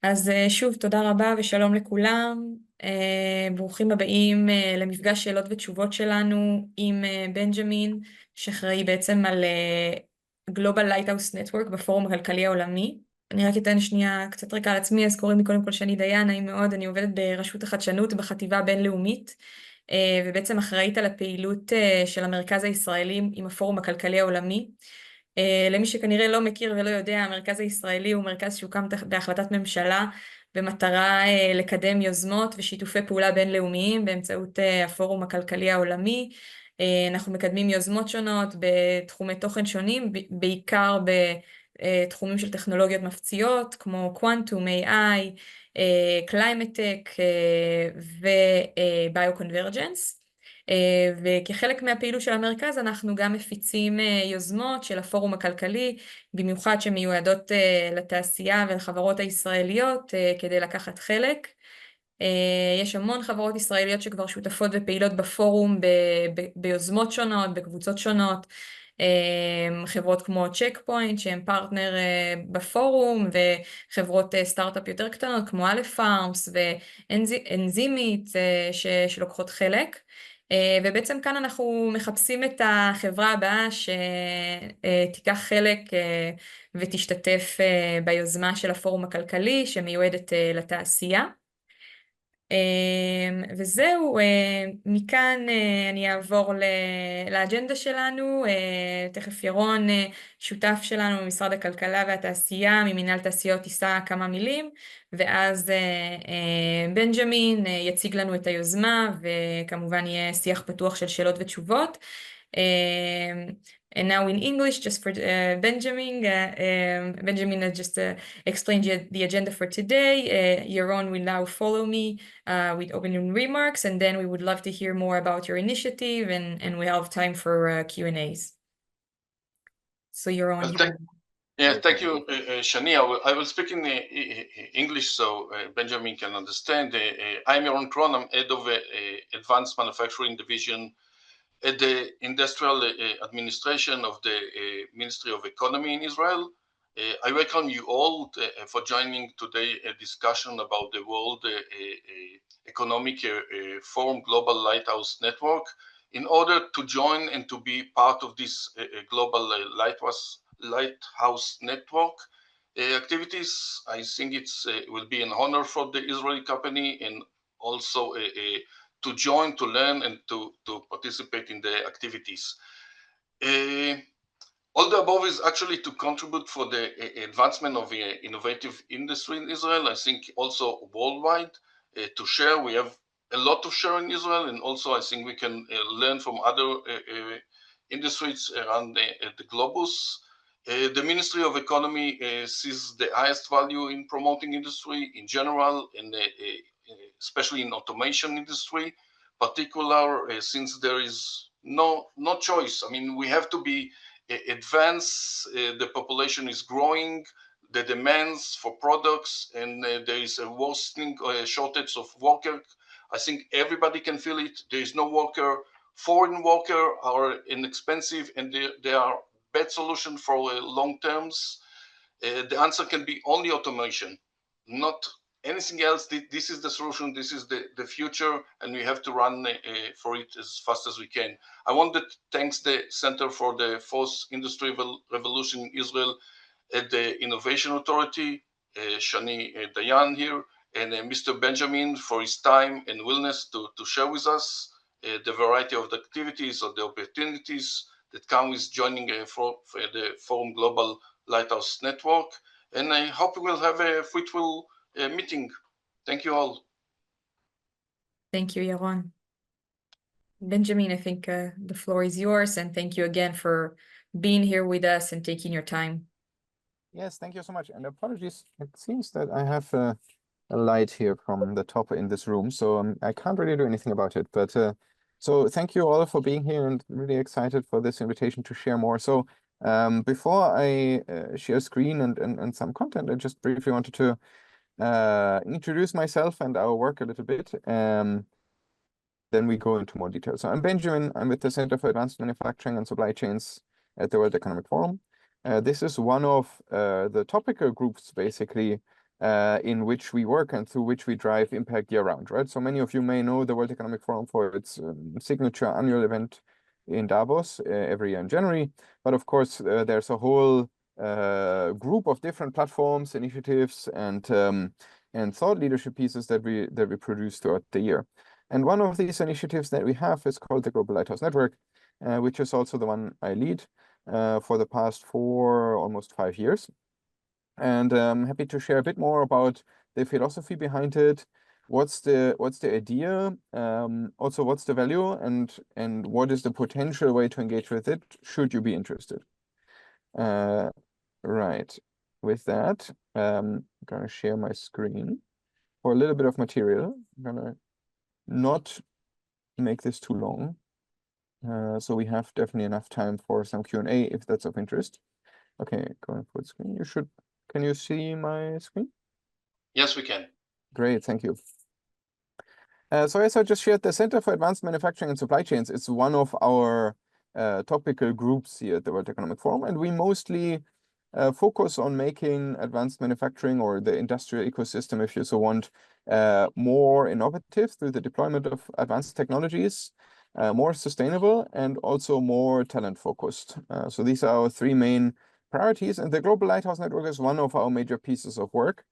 אז שוב, תודה רבה ושלום לכולם. ברוכים הבאים למפגש שאלות ותשובות שלנו עם בנג'מין, שאחראי בעצם על Global Lighthouse Network בפורום הכלכלי העולמי. אני רק אתן שנייה קצת רקע על עצמי, אז קוראים לי קודם כל שני דיין, נעים מאוד, אני עובדת ברשות החדשנות בחטיבה הבינלאומית, ובעצם אחראית על הפעילות של המרכז הישראלי עם הפורום הכלכלי העולמי. למי שכנראה לא מכיר ולא יודע, המרכז הישראלי הוא מרכז שהוקם בהחלטת ממשלה במטרה לקדם יוזמות ושיתופי פעולה בינלאומיים באמצעות הפורום הכלכלי העולמי. אנחנו מקדמים יוזמות שונות בתחומי תוכן שונים, בעיקר בתחומים של טכנולוגיות מפציעות כמו קוונטום, AI, Climate Tech ו-Bioconvergence. וכחלק מהפעילות של המרכז אנחנו גם מפיצים יוזמות של הפורום הכלכלי, במיוחד שמיועדות לתעשייה ולחברות הישראליות כדי לקחת חלק. יש המון חברות ישראליות שכבר שותפות ופעילות בפורום ביוזמות שונות, בקבוצות שונות, חברות כמו צ'ק פוינט שהם פרטנר בפורום, וחברות סטארט-אפ יותר קטנות כמו א' פארמס ואנזימית שלוקחות חלק. ובעצם כאן אנחנו מחפשים את החברה הבאה שתיקח חלק ותשתתף ביוזמה של הפורום הכלכלי שמיועדת לתעשייה. וזהו, מכאן אני אעבור לאג'נדה שלנו. תכף ירון, שותף שלנו ממשרד הכלכלה והתעשייה, ממינהל תעשיות, יישא כמה מילים, ואז בנג'מין יציג לנו את היוזמה, וכמובן יהיה שיח פתוח של שאלות ותשובות. And now in English, just for Benjamin. Benjamin has just explained the agenda for today. Yaron will now follow me with opening remarks, and then we would love to hear more about your initiative, and we have time for Q&As. So Yaron, thank you, Shani. I will speak in English so Benjamin can understand. I'm Yaron Kron. I'm head of Advanced Manufacturing Division at the Industrial Administration of the Ministry of Economy in Israel. I welcome you all for joining today a discussion about the World Economic Forum Global Lighthouse Network. In order to join and to be part of this global Lighthouse Network activities, I think it will be an honor for the Israeli company and also to join, to learn, and to participate in the activities. All the above is actually to contribute for the advancement of innovative industry in Israel, I think also worldwide, to share. We have a lot to share in Israel, and also I think we can learn from other industries around the globus. The Ministry of Economy sees the highest value in promoting industry in general, and especially in automation industry, particular since there is no choice. I mean, we have to be advanced. The population is growing, the demands for products, and there is a worsening shortage of worker. I think everybody can feel it. There is no worker. Foreign worker are inexpensive, and they are bad solution for long terms. The answer can be only automation, not anything else. This is the solution. This is the future, and we have to run for it as fast as we can. I want to thank the Center for the Fourth Industrial Revolution in Israel at the Innovation Authority, Shani Dayan here, and Mr. Benjamin for his time and willingness to share with us the variety of the activities or the opportunities that come with joining for the Forum Global Lighthouse Network. And I hope we will have a fruitful meeting. Thank you all. Thank you, Yaron. Benjamin, I think the floor is yours, and thank you again for being here with us and taking your time. Yes, thank you so much. And apologies, it seems that I have a light here from the top in this room, so I can't really do anything about it. But so thank you all for being here, and really excited for this invitation to share more. So before I share screen and some content, I just briefly wanted to introduce myself and our work a little bit. Then we go into more detail. So I'm Benjamin. I'm with the Center for Advanced Manufacturing and Supply Chains at the World Economic Forum. This is one of the topical groups, basically, in which we work and through which we drive impact year round, right? So many of you may know the World Economic Forum for its signature annual event in Davos every year in January. But of course, there's a whole group of different platforms, initiatives, and thought leadership pieces that we produce throughout the year. And one of these initiatives that we have is called the Global Lighthouse Network, which is also the one I lead for the past almost 5 years. And I'm happy to share a bit more about the philosophy behind it. What's the idea? Also, what's the value, and what is the potential way to engage with it? Should you be interested? Right. With that, I'm gonna share my screen for a little bit of material. I'm gonna not make this too long, so we have definitely enough time for some Q&A if that's of interest. Okay, going full screen. Can you see my screen? Yes, we can. Great, thank you. So as I just shared, the Center for Advanced Manufacturing and Supply Chains is one of our topical groups here at the World Economic Forum, and we mostly focus on making advanced manufacturing, or the industrial ecosystem, if you so want, more innovative through the deployment of advanced technologies, more sustainable, and also more talent focused. So these are our 3 main priorities, and the Global Lighthouse Network is one of our major pieces of work,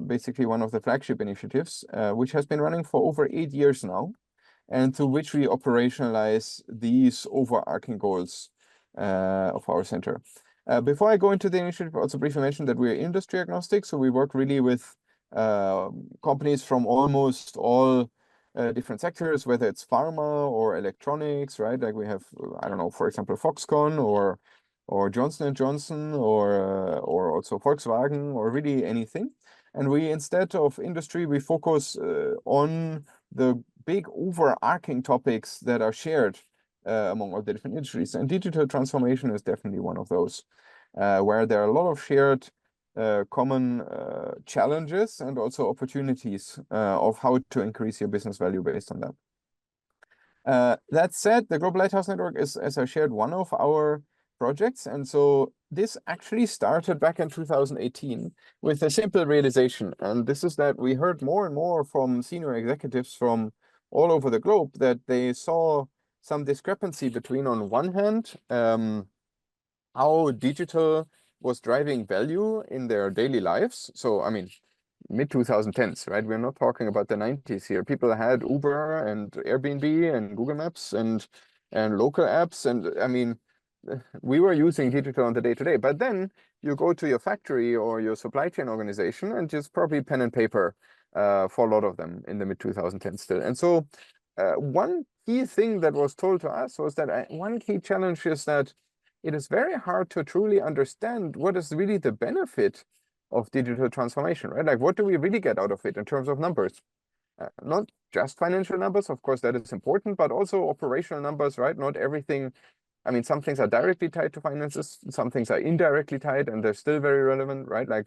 basically one of the flagship initiatives, which has been running for over 8 years now, and through which we operationalize these overarching goals of our center. Before I go into the initiative, I also briefly mention that we're industry agnostic, so we work really with companies from almost all different sectors, whether it's pharma or electronics, right? Like we have, I don't know, for example, Foxconn or Johnson & Johnson or also Volkswagen, or really anything. And we, instead of industry, we focus on the big overarching topics that are shared among all the different industries. And digital transformation is definitely one of those, where there are a lot of shared common challenges and also opportunities of how to increase your business value based on that. That said, the Global Lighthouse Network is, as I shared, one of our projects. And so this actually started back in 2018 with a simple realization. And this is that we heard more and more from senior executives from all over the globe that they saw some discrepancy between, on one hand, how digital was driving value in their daily lives. So, I mean, mid-2010s, right? We're not talking about the 90s here. People had Uber and Airbnb and Google Maps and local apps. And I mean, we were using digital on the day-to-day. But then you go to your factory or your supply chain organization, and just probably pen and paper for a lot of them in the mid-2010s still. And so one key thing that was told to us was that one key challenge is that it is very hard to truly understand what is really the benefit of digital transformation, right? Like, what do we really get out of it in terms of numbers? Not just financial numbers, of course, that is important, but also operational numbers, right? Not everything. I mean, some things are directly tied to finances, some things are indirectly tied, and they're still very relevant, right? Like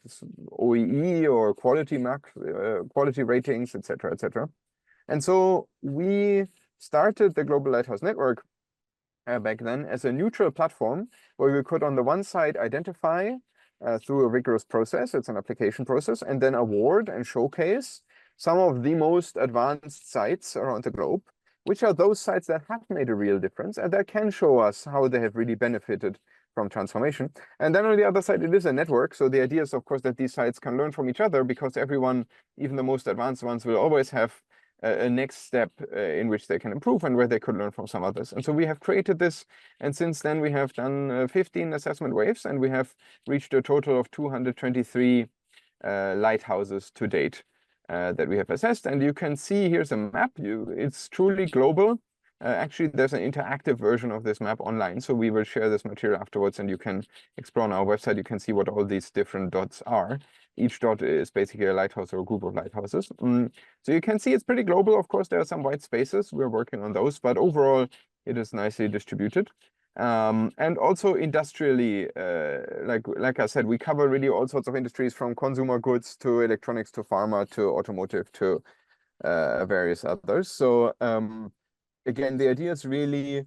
OEE or quality ratings, et cetera, et cetera. And so we started the Global Lighthouse Network back then as a neutral platform where we could, on the one side, identify through a rigorous process, it's an application process, and then award and showcase some of the most advanced sites around the globe, which are those sites that have made a real difference and that can show us how they have really benefited from transformation. And then on the other side, it is a network. So the idea is, of course, that these sites can learn from each other, because everyone, even the most advanced ones, will always have a next step in which they can improve and where they could learn from some others. And so we have created this. And since then, we have done 15 assessment waves, and we have reached a total of 223 lighthouses to date that we have assessed. And you can see here's a map. It's truly global. Actually, there's an interactive version of this map online. So we will share this material afterwards, and you can explore on our website. You can see what all these different dots are. Each dot is basically a lighthouse or a group of lighthouses. So you can see it's pretty global. Of course, there are some white spaces. We're working on those, but overall, it is nicely distributed. And also industrially, like I said, we cover really all sorts of industries, from consumer goods to electronics to pharma to automotive to various others. So again, the idea is really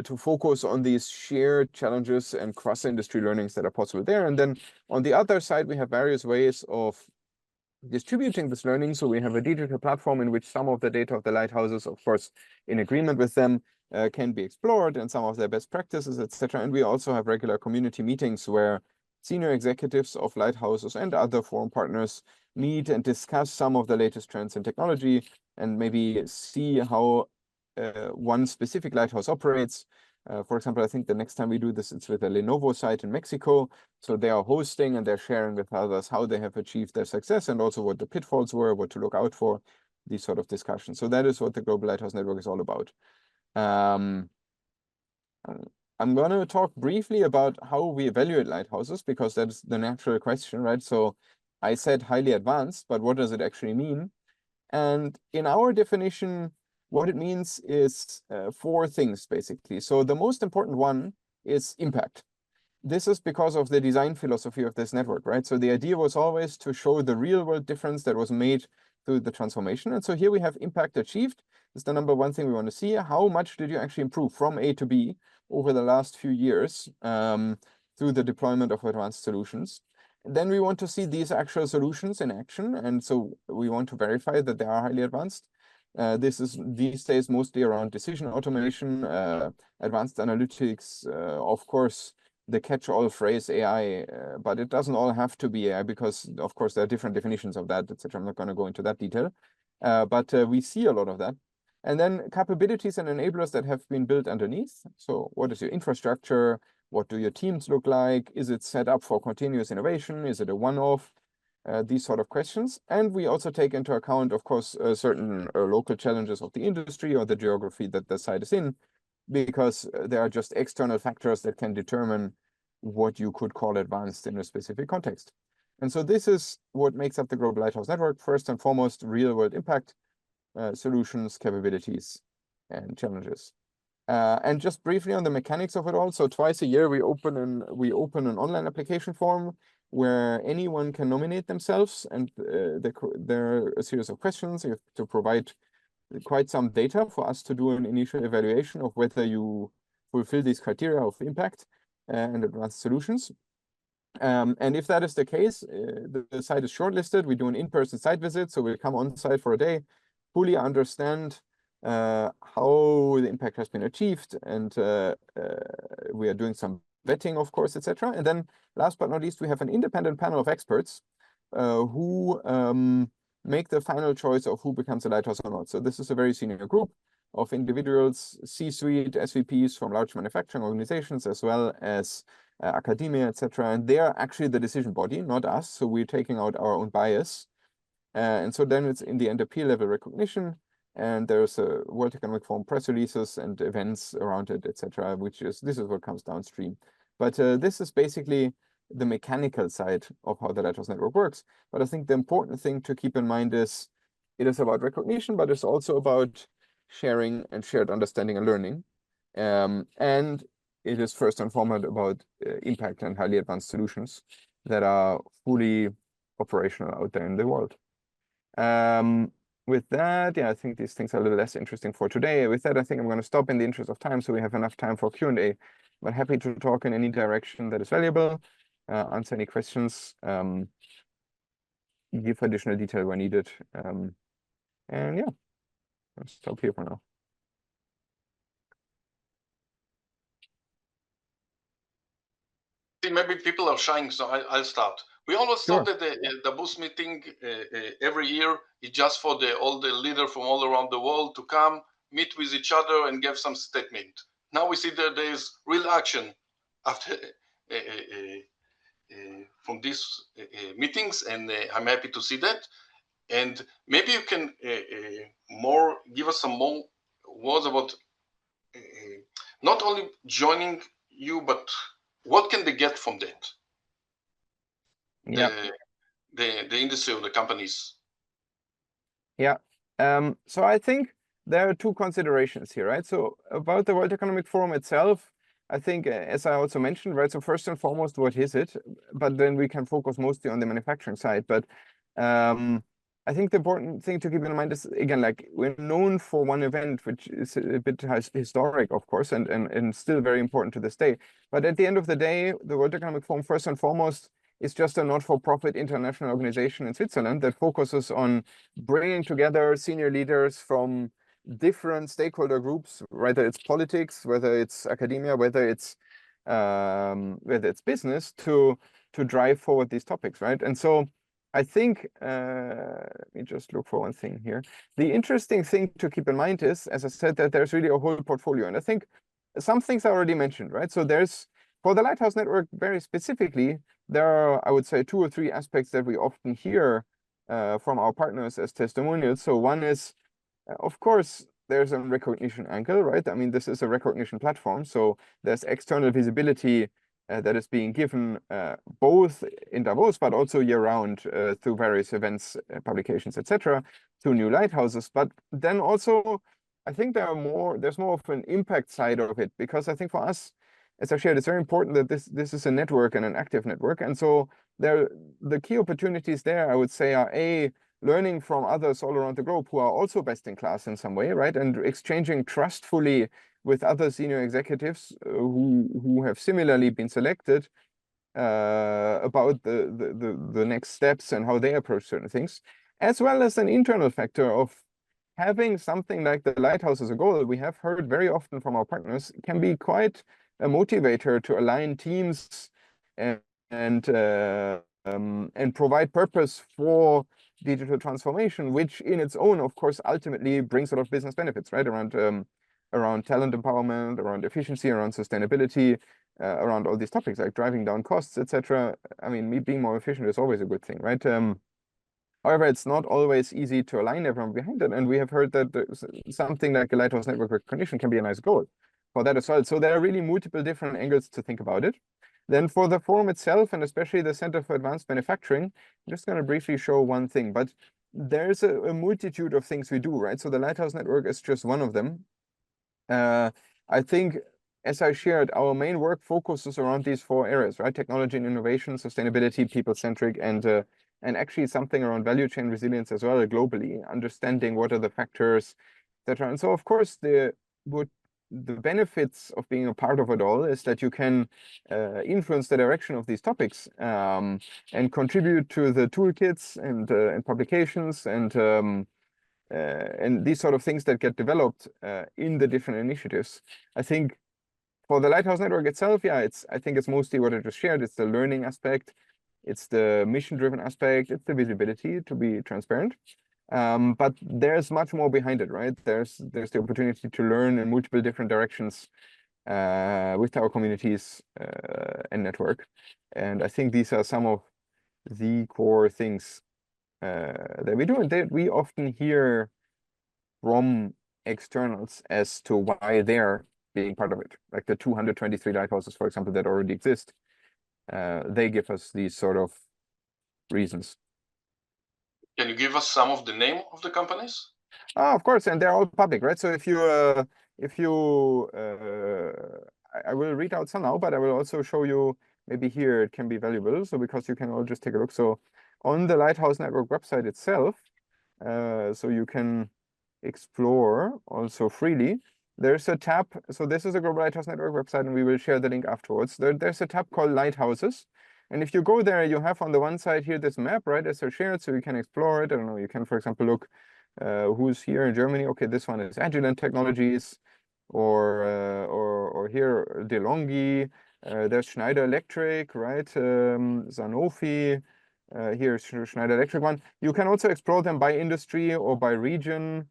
to focus on these shared challenges and cross-industry learnings that are possible there. And then on the other side, we have various ways of distributing this learning. So we have a digital platform in which some of the data of the lighthouses, of course, in agreement with them, can be explored, and some of their best practices, etc. And we also have regular community meetings where senior executives of lighthouses and other forum partners meet and discuss some of the latest trends in technology and maybe see how one specific lighthouse operates. For example, I think the next time we do this, it's with a Lenovo site in Mexico. So they are hosting and they're sharing with others how they have achieved their success and also what the pitfalls were, what to look out for, these sort of discussions. So that is what the Global Lighthouse Network is all about. I'm going to talk briefly about how we evaluate lighthouses, because that's the natural question, right? So I said highly advanced, but what does it actually mean? And in our definition, what it means is 4 things, basically. So the most important one is impact. This is because of the design philosophy of this network, right? So the idea was always to show the real world difference that was made through the transformation. And so here we have impact achieved. It's the number one thing we want to see. How much did you actually improve from A to B over the last few years through the deployment of advanced solutions? And then we want to see these actual solutions in action. And so we want to verify that they are highly advanced. This is these days mostly around decision automation, advanced analytics, of course, the catch-all phrase AI, but it doesn't all have to be AI, because of course there are different definitions of that, etc. I'm not going to go into that detail, but we see a lot of that. And then capabilities and enablers that have been built underneath. So what is your infrastructure? What do your teams look like? Is it set up for continuous innovation? Is it a one-off? These sort of questions. And we also take into account, of course, certain local challenges of the industry or the geography that the site is in, because there are just external factors that can determine what you could call advanced in a specific context. And so this is what makes up the Global Lighthouse Network. First and foremost, real-world impact, solutions, capabilities, and challenges. And just briefly on the mechanics of it all. So twice a year, we open an online application form where anyone can nominate themselves, and there are a series of questions. You have to provide quite some data for us to do an initial evaluation of whether you fulfill these criteria of impact and advanced solutions. And if that is the case, the site is shortlisted. We do an in-person site visit, so we come on site for a day, fully understand how the impact has been achieved, and we are doing some vetting, of course, etc. And then last but not least, we have an independent panel of experts who make the final choice of who becomes a lighthouse or not. So this is a very senior group of individuals, C-suite, SVPs from large manufacturing organizations, as well as academia, etc. And they are actually the decision body, not us. So we're taking out our own bias. And so then it's in the end a peer level recognition. And there's a World Economic Forum press releases and events around it, etc., this is what comes downstream. But this is basically the mechanical side of how the Lighthouse Network works. But I think the important thing to keep in mind is it is about recognition, but it's also about sharing and shared understanding and learning. And it is first and foremost about impact and highly advanced solutions that are fully operational out there in the world. With that, yeah, I think these things are a little less interesting for today. With that, I think I'm going to stop in the interest of time, so we have enough time for Q&A. But happy to talk in any direction that is valuable, answer any questions, give additional detail where needed. And yeah, I'll stop here for now. Maybe people are shying, so I'll start. We always Sure. thought that the booth meeting every year is just for all the leaders from all around the world to come, meet with each other and give some statement. Now we see that there's real action after from these meetings, and I'm happy to see that. And maybe you can give us some more words about not only joining you, but what can they get from that? Yeah. The industry or the companies. Yeah. So I think there are two considerations here, right? So about the World Economic Forum itself, I think, as I also mentioned, right? So first and foremost, what is it? But then we can focus mostly on the manufacturing side. But I think the important thing to keep in mind is, again, like we're known for one event, which is a bit historic, of course, and still very important to this day. But at the end of the day, the World Economic Forum, first and foremost, is just a not-for-profit international organization in Switzerland that focuses on bringing together senior leaders from different stakeholder groups, whether it's politics, whether it's academia, whether it's business, to drive forward these topics, right? And so I think, let me just look for one thing here. The interesting thing to keep in mind is, as I said, that there's really a whole portfolio. And I think some things I already mentioned, right? So there's, for the Lighthouse Network very specifically, there are, I would say, 2 or 3 aspects that we often hear from our partners as testimonials. So one is, of course, there's a recognition angle, right? I mean, this is a recognition platform. So there's external visibility that is being given both in Davos, but also year-round through various events, publications, etc., to new lighthouses. But then also, I think there's more of an impact side of it, because I think for us, as I shared, it's very important that this is a network and an active network. And so the key opportunities there, I would say, are learning from others all around the globe who are also best in class in some way, right? And exchanging trustfully with other senior executives who have similarly been selected about the next steps and how they approach certain things, as well as an internal factor of having something like the Lighthouse as a goal. We have heard very often from our partners, can be quite a motivator to align teams and provide purpose for digital transformation, which in its own, of course, ultimately brings a lot of business benefits, right? Around talent empowerment, around efficiency, around sustainability, around all these topics like driving down costs, etc. I mean, me being more efficient is always a good thing, right? However, it's not always easy to align everyone behind it. And we have heard that something like a Lighthouse Network recognition can be a nice goal for that as well. So there are really multiple different angles to think about it. Then for the forum itself, and especially the Center for Advanced Manufacturing, I'm just going to briefly show one thing, but there's a multitude of things we do, right? So the Lighthouse Network is just one of them. I think, as I shared, our main work focuses around these 4 areas, right? Technology and innovation, sustainability, people-centric, and actually something around value chain resilience as well globally, understanding what are the factors, etc. And so, of course, the benefits of being a part of it all is that you can influence the direction of these topics and contribute to the toolkits and publications and these sort of things that get developed in the different initiatives. I think for the Lighthouse Network itself, yeah, I think it's mostly what I just shared. It's the learning aspect, it's the mission-driven aspect, it's the visibility, to be transparent. But there's much more behind it, right? There's the opportunity to learn in multiple different directions with our communities and network. And I think these are some of the core things that we do, and that we often hear from externals as to why they're being part of it. Like the 223 lighthouses, for example, that already exist. They give us these sort of reasons. Can you give us some of the name of the companies? Of course, and they're all public, right? So I will read out some now, but I will also show you, maybe here it can be valuable. So because you can all just take a look. So on the Lighthouse Network website itself, so you can explore also freely. There's a tab. So this is a Global Lighthouse Network website, and we will share the link afterwards. There's a tab called Lighthouses. And if you go there, you have on the one side here this map, right, as I shared, so you can explore it. I don't know, you can, for example, look who's here in Germany. Okay, this one is Agilent Technologies, or here DeLonghi. There's Schneider Electric, right? Sanofi. Here's Schneider Electric one. You can also explore them by industry or by region.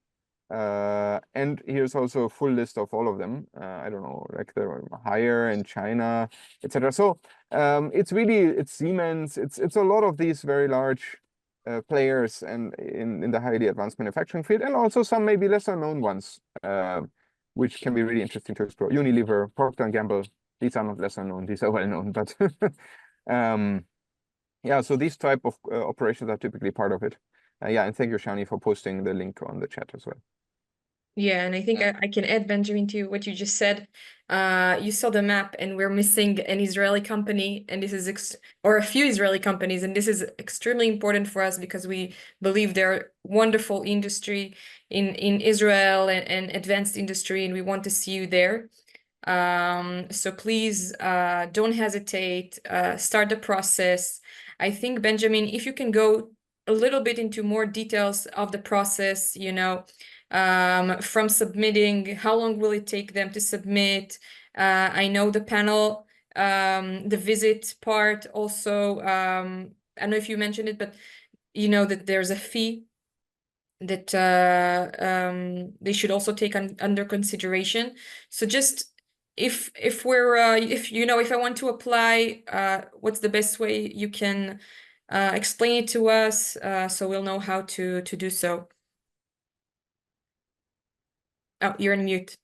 And here's also a full list of all of them. I don't know, like the Haier in China, etc. So it's Siemens, it's a lot of these very large players and in the highly advanced manufacturing field, and also some maybe lesser known ones, which can be really interesting to explore. Unilever, Procter & Gamble, these are not lesser known, these are well known, but yeah, so these type of operations are typically part of it. Yeah, and thank you, Shani, for posting the link on the chat as well. Yeah, and I think I can add, Benjamin, to what you just said. You saw the map, and we're missing an Israeli company, and this is or a few Israeli companies, and this is extremely important for us because we believe they're wonderful industry in Israel and advanced industry, and we want to see you there. So please don't hesitate. Start the process. I think, Benjamin, if you can go a little bit into more details of the process, you know, from submitting, how long will it take them to submit? I know the panel, the visit part also, I don't know if you mentioned it, but you know that there's a fee that they should also take under consideration. So just if we're if you know, if I want to apply, what's the best way you can explain it to us, so we'll know how to do so. Oh, you're on mute.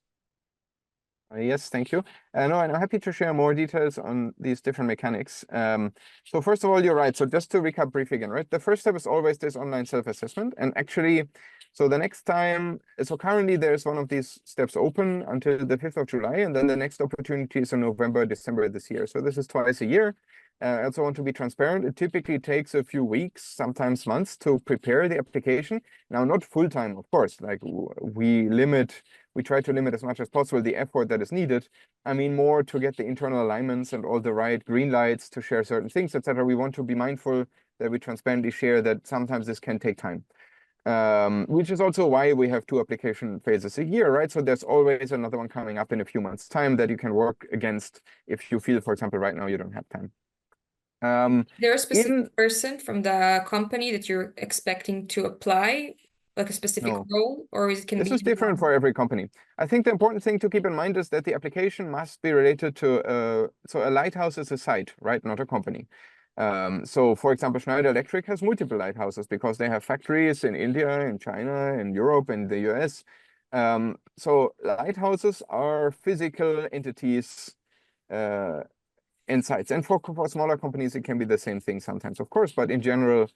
Yes, thank you. No, and I'm happy to share more details on these different mechanics. So first of all, you're right. So just to recap briefly again, right? The first step is always this online self-assessment. And actually, so the next time, so currently there's one of these steps open until the 5th of July, and then the next opportunity is in November, December this year. So this is twice a year. I also want to be transparent. It typically takes a few weeks, sometimes months, to prepare the application. Now, not full-time, of course. Like we try to limit as much as possible the effort that is needed. I mean, more to get the internal alignments and all the right green lights to share certain things, etc. We want to be mindful that we transparently share that sometimes this can take time, which is also why we have 2 application phases a year, right? So there's always another one coming up in a few months' time that you can work against if you feel, for example, right now you don't have time. There a specific person from the company that you're expecting to apply, like a specific role, or can this be is different for every company. I think the important thing to keep in mind is that the application must be related to so a lighthouse is a site, right? Not a company. So for example, Schneider Electric has multiple lighthouses because they have factories in India, in China, in Europe, in the US. So lighthouses are physical entities and sites. And for smaller companies, it can be the same thing sometimes, of course, but in general,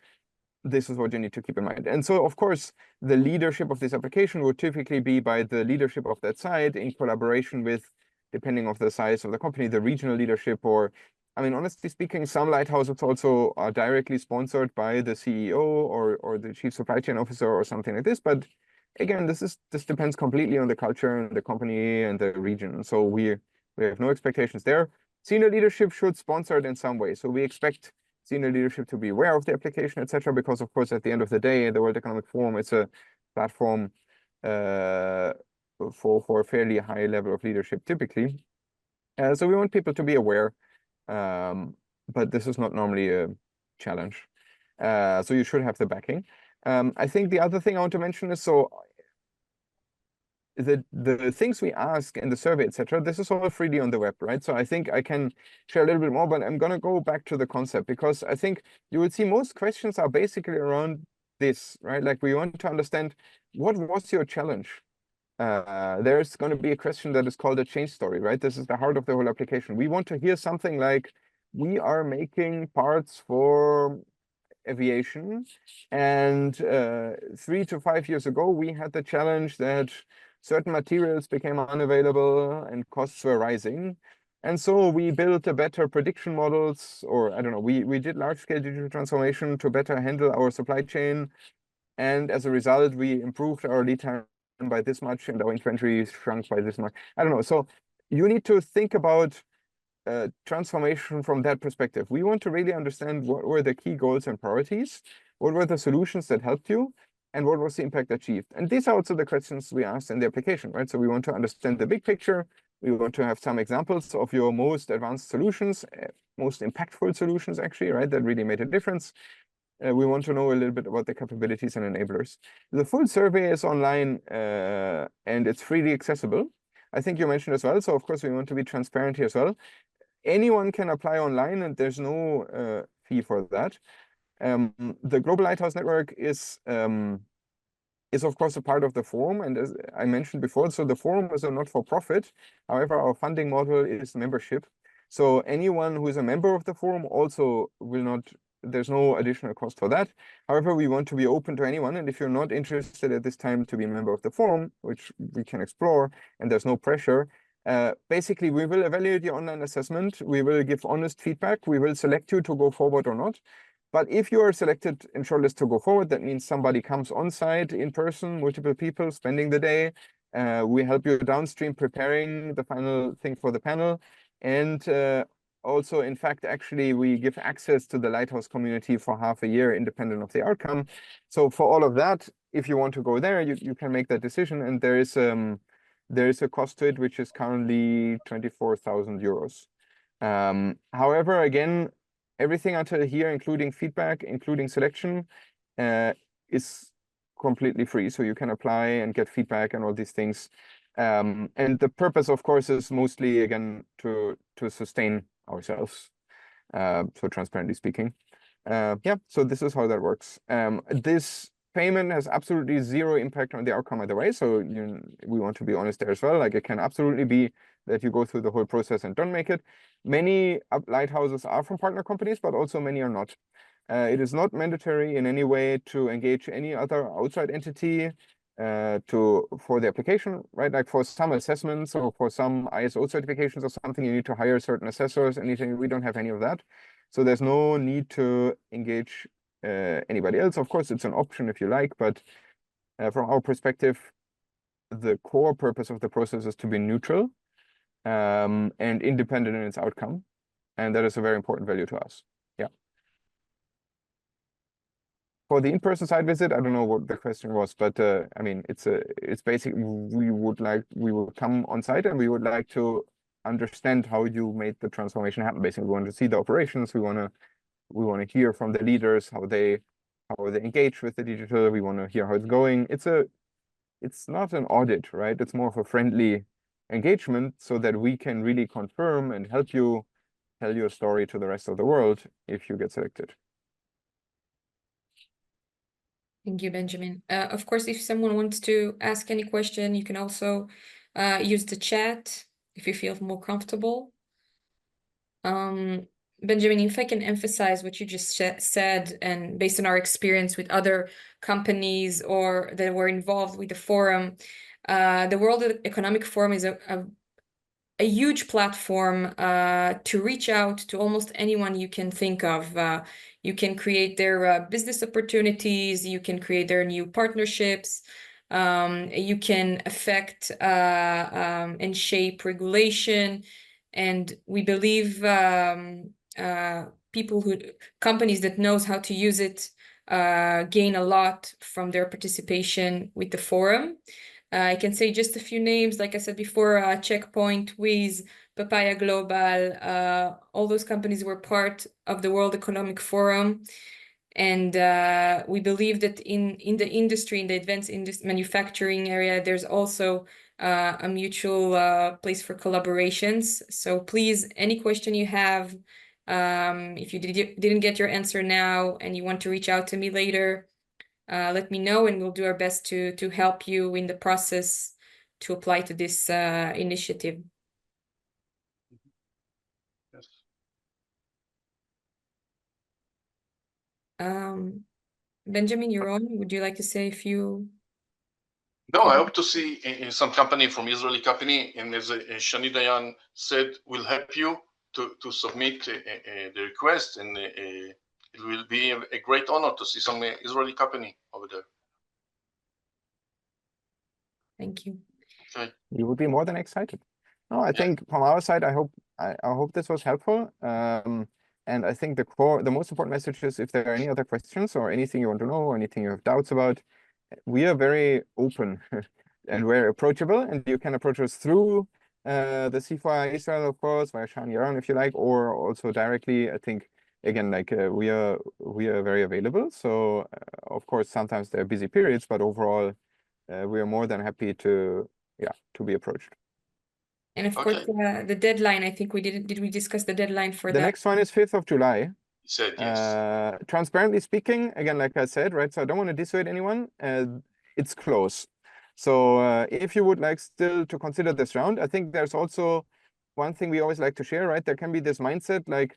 this is what you need to keep in mind. And so, of course, the leadership of this application would typically be by the leadership of that site in collaboration with, depending on the size of the company, the regional leadership, or, I mean, honestly speaking, some lighthouses also are directly sponsored by the CEO or the chief supply chain officer or something like this. But again, this depends completely on the culture and the company and the region. So we have no expectations there. Senior leadership should sponsor it in some way. So we expect senior leadership to be aware of the application, etc. Because of course, at the end of the day, the World Economic Forum is a platform for a fairly high level of leadership typically. So we want people to be aware, but this is not normally a challenge. So you should have the backing. I think the other thing I want to mention is the things we ask in the survey, etc., this is all freely on the web, right? So I think I can share a little bit more, but I'm going to go back to the concept because I think you will see most questions are basically around this, right? Like we want to understand what was your challenge? There's going to be a question that is called a change story, right? This is the heart of the whole application. We want to hear something like, we are making parts for aviation, and 3 to 5 years ago, we had the challenge that certain materials became unavailable and costs were rising. And so we built a better prediction models, or I don't know, we did large-scale digital transformation to better handle our supply chain. And as a result, we improved our lead time by this much and our inventory shrunk by this much. I don't know. So you need to think about transformation from that perspective. We want to really understand what were the key goals and priorities, what were the solutions that helped you, and what was the impact achieved. And these are also the questions we asked in the application, right? So we want to understand the big picture. We want to have some examples of your most advanced solutions, most impactful solutions, actually, right? That really made a difference. We want to know a little bit about the capabilities and enablers. The full survey is online and it's freely accessible. I think you mentioned as well. So of course, we want to be transparent here as well. Anyone can apply online and there's no fee for that. The Global Lighthouse Network is of course a part of the forum, and as I mentioned before, so the forum is a not-for-profit. However, our funding model is membership. So anyone who is a member of the forum also will not there's no additional cost for that. However, we want to be open to anyone, and if you're not interested at this time to be a member of the forum, which we can explore, and there's no pressure, basically we will evaluate your online assessment, we will give honest feedback, we will select you to go forward or not. But if you are selected in shortlist to go forward, that means somebody comes on site in person, multiple people spending the day. We help you downstream preparing the final thing for the panel. And also, in fact, actually, we give access to the Lighthouse community for half a year, independent of the outcome. So for all of that, if you want to go there, you can make that decision. And there is a cost to it, which is currently 24,000 euros. However, again, everything until here, including feedback, including selection, is completely free. So you can apply and get feedback and all these things. And the purpose, of course, is mostly, again, to sustain ourselves. So transparently speaking. Yeah, so this is how that works. This payment has absolutely zero impact on the outcome either way. So we want to be honest there as well. Like, it can absolutely be that you go through the whole process and don't make it. Many lighthouses are from partner companies, but also many are not. It is not mandatory in any way to engage any other outside entity for the application, right? Like for some assessments or for some ISO certifications or something, you need to hire certain assessors, anything. We don't have any of that. So there's no need to engage anybody else. Of course, it's an option if you like, but from our perspective, the core purpose of the process is to be neutral and independent in its outcome. And that is a very important value to us. Yeah. For the in-person site visit, I don't know what the question was, but I mean, it's basically, we will come on site and we would like to understand how you made the transformation happen. Basically, we want to see the operations. We want to hear from the leaders how they engage with the digital. We want to hear how it's going. It's not an audit, right? It's more of a friendly engagement so that we can really confirm and help you tell your story to the rest of the world if you get selected. Thank you, Benjamin. Of course, if someone wants to ask any question, you can also use the chat if you feel more comfortable. Benjamin, if I can emphasize what you just said, and based on our experience with other companies or that were involved with the forum, the World Economic Forum is a huge platform to reach out to almost anyone you can think of. You can create their business opportunities, you can create their new partnerships, you can affect and shape regulation. And we believe companies that knows how to use it gain a lot from their participation with the forum. I can say just a few names, like I said before, Checkpoint, Wiz, Papaya Global, all those companies were part of the World Economic Forum. And we believe that in the industry, in the advanced manufacturing area, there's also a mutual place for collaborations. So please, any question you have, if you didn't get your answer now and you want to reach out to me later, let me know, and we'll do our best to help you in the process to apply to this initiative. Yes. Benjamin, you're on. Would you like to say a few? No, I hope to see some company from Israeli company, and as Shani Dayan said, we'll help you to submit the request, and it will be a great honor to see some Israeli company over there. Thank you. Okay. You would be more than excited. No, I think from our side, I hope this was helpful. And I think the most important message is, if there are any other questions or anything you want to know or anything you have doubts about, we are very open and we're approachable, and you can approach us through the C4 Israel, of course, via Shan Yaron, if you like, or also directly. I think, again, like we are very available. So of course, sometimes there are busy periods, but overall, we are more than happy to be approached. And of course, the deadline, I think did we discuss the deadline for the next one is 5th of July. He said yes. Transparently speaking, again, like I said, right, so I don't want to dissuade anyone. It's close. So if you would like still to consider this round, I think there's also one thing we always like to share, right? There can be this mindset, like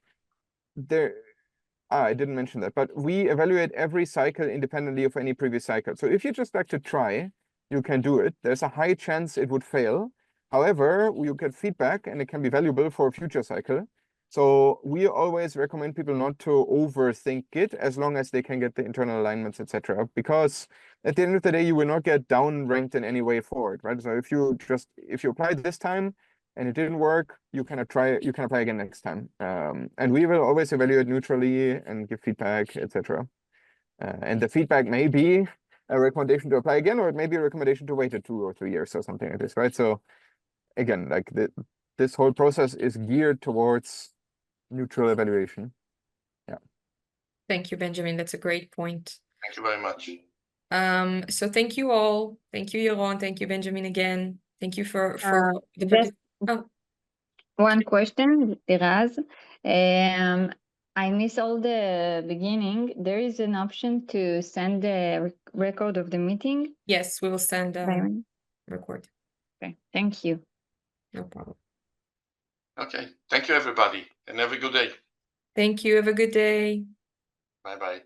I didn't mention that, but we evaluate every cycle independently of any previous cycle. So if you just like to try, you can do it. There's a high chance it would fail. However, you get feedback and it can be valuable for a future cycle. So we always recommend people not to overthink it as long as they can get the internal alignments, etc. Because at the end of the day, you will not get down ranked in any way for it, right? So if you apply this time and it didn't work, you can apply again next time. And we will always evaluate neutrally and give feedback, etc. And the feedback may be a recommendation to apply again, or it may be a recommendation to wait 2 or 3 years or something like this, right? So again, like this whole process is geared towards neutral evaluation. Yeah. Thank you, Benjamin. That's a great point. Thank you very much. So thank you all. Thank you, Yaron. Thank you, Benjamin, again. Thank you for the Just oh. one question, Raz. I missed all the beginning. There is an option to send the record of the meeting. Yes, we will send record. Okay, thank you. No problem. Okay, thank you everybody, and have a good day. Thank you. Have a good day. Bye-bye.